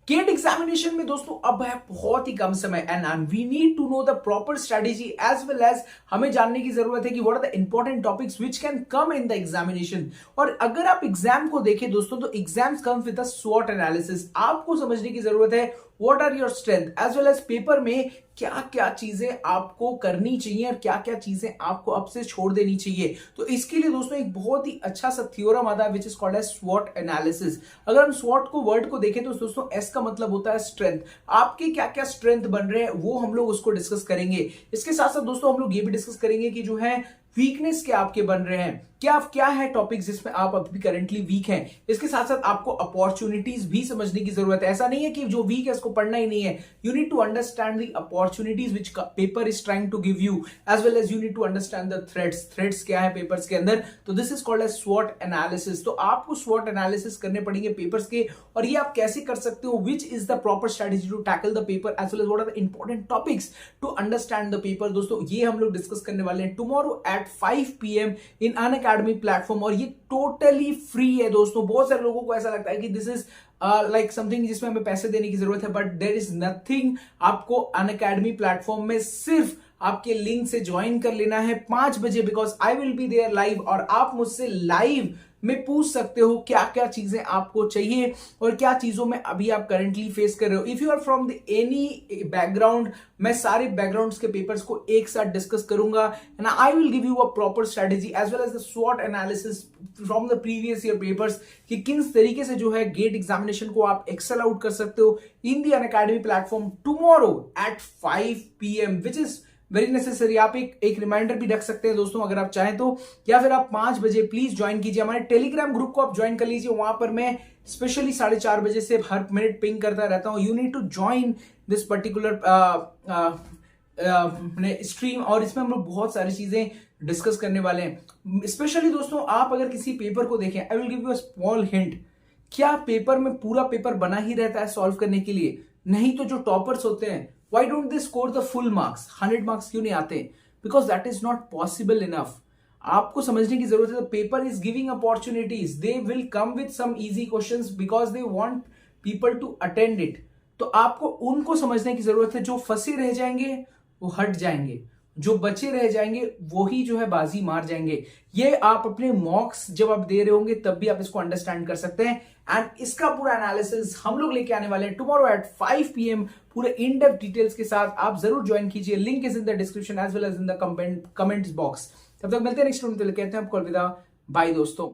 Gate examination में दोस्तों अब है बहुत ही कम समय and we need to know the proper strategy as well as हमें जानने की जरूरत है कि what are the important topics which can come in the examination. और अगर आप एग्जाम को देखें दोस्तों तो एग्जाम्स कम विद अ स्वॉट एनालिसिस। आपको समझने की जरूरत है what are your strength as well as paper में क्या क्या चीजें आपको करनी चाहिए और क्या क्या चीजें आपको अब से छोड़ देनी चाहिए। तो इसके लिए दोस्तों एक बहुत ही अच्छा सा थ्योरम आता है विच इज कॉल्ड एज स्वॉट एनालिसिस। अगर हम स्वॉट को वर्ड को देखें तो दोस्तों एस का मतलब होता है स्ट्रेंथ। आपके क्या क्या स्ट्रेंथ बन रहे हैं वो हम लोग उसको डिस्कस करेंगे। इसके साथ साथ दोस्तों हम लोग ये भी डिस्कस करेंगे कि जो है वीकनेस क्या आपके बन रहे हैं, क्या है टॉपिक्स जिसमें आप अभी करंटली वीक हैं। इसके साथ साथ आपको अपॉर्चुनिटीज भी समझने की जरूरत है। ऐसा नहीं है कि जो वीक है उसको पढ़ना ही नहीं है। You need to understand the opportunities which paper is trying to give you as well as you need to understand the threats क्या है पेपर्स के अंदर। तो दिस इज कॉल्ड एज स्वॉट एनालिसिस। तो आपको स्वॉट एनालिसिस करने पड़ेंगे पेपर्स के, और ये आप कैसे कर सकते हो, which is the proper strategy to tackle the paper as well as what are the important topics to understand the paper. दोस्तों ये हम लोग डिस्कस करने वाले हैं tomorrow at 5 PM in Unacademy platform, और ये टोटली फ्री है दोस्तों। बहुत सारे लोगों को ऐसा लगता है कि दिस इज लाइक समथिंग जिसमें हमें पैसे देने की जरूरत है, बट देयर इज नथिंग। आपको अनअकैडमी प्लेटफॉर्म में सिर्फ आपके लिंक से ज्वाइन कर लेना है 5 बजे, because I will be there live, और आप मुझसे लाइव में पूछ सकते हो क्या क्या चीजें आपको चाहिए और क्या चीजों में अभी आप करंटली फेस कर रहे हो। If you are from the any background, मैं सारे बैकग्राउंड्स के पेपर्स को एक साथ डिस्कस करूंगा and I will give you a proper strategy as well as the स्वॉट analysis from the previous year papers कि किस तरीके से जो है गेट एग्जामिनेशन को आप एक्सेल आउट कर सकते हो in the Unacademy platform tomorrow at 5 PM which is very necessary. आप एक रिमाइंडर भी रख सकते हैं दोस्तों अगर आप चाहें तो, या फिर आप 5 बजे प्लीज ज्वाइन कीजिए। हमारे टेलीग्राम ग्रुप को आप ज्वाइन कर लीजिए। वहां पर मैं स्पेशली 4:30 बजे से हर मिनट पिंग करता रहता हूं। You need to join this particular stream, और इसमें हम लोग बहुत सारी चीजें डिस्कस करने वाले हैं। स्पेशली दोस्तों आप अगर किसी पेपर को देखें, आई will give you a small hint. क्या पेपर में पूरा पेपर बना ही रहता है सॉल्व करने के लिए? नहीं तो जो टॉपर्स होते हैं why don't they score the full marks? 100 marks क्यों नहीं आते? Because that is not possible enough. आपको समझने की जरूरत है the paper is giving opportunities. They will come with some easy questions because they want people to attend it. तो आपको उनको समझने की जरूरत है। जो फंसे रह जाएंगे वो हट जाएंगे, जो बचे रह जाएंगे वो ही जो है बाजी मार जाएंगे। ये आप अपने मॉक्स जब आप दे रहे होंगे तब भी आप इसको अंडरस्टैंड कर सकते हैं। एंड इसका पूरा एनालिसिस हम लोग लेके आने वाले हैं टुमारो एट 5 PM पूरे इन डेप्थ डिटेल्स के साथ। आप जरूर ज्वाइन कीजिए, link is in the description as well as in the comments box. तब तक मिलते हैं नेक्स्ट वीडियो में, कहते हैं आपको अलविदा, बाय दोस्तों।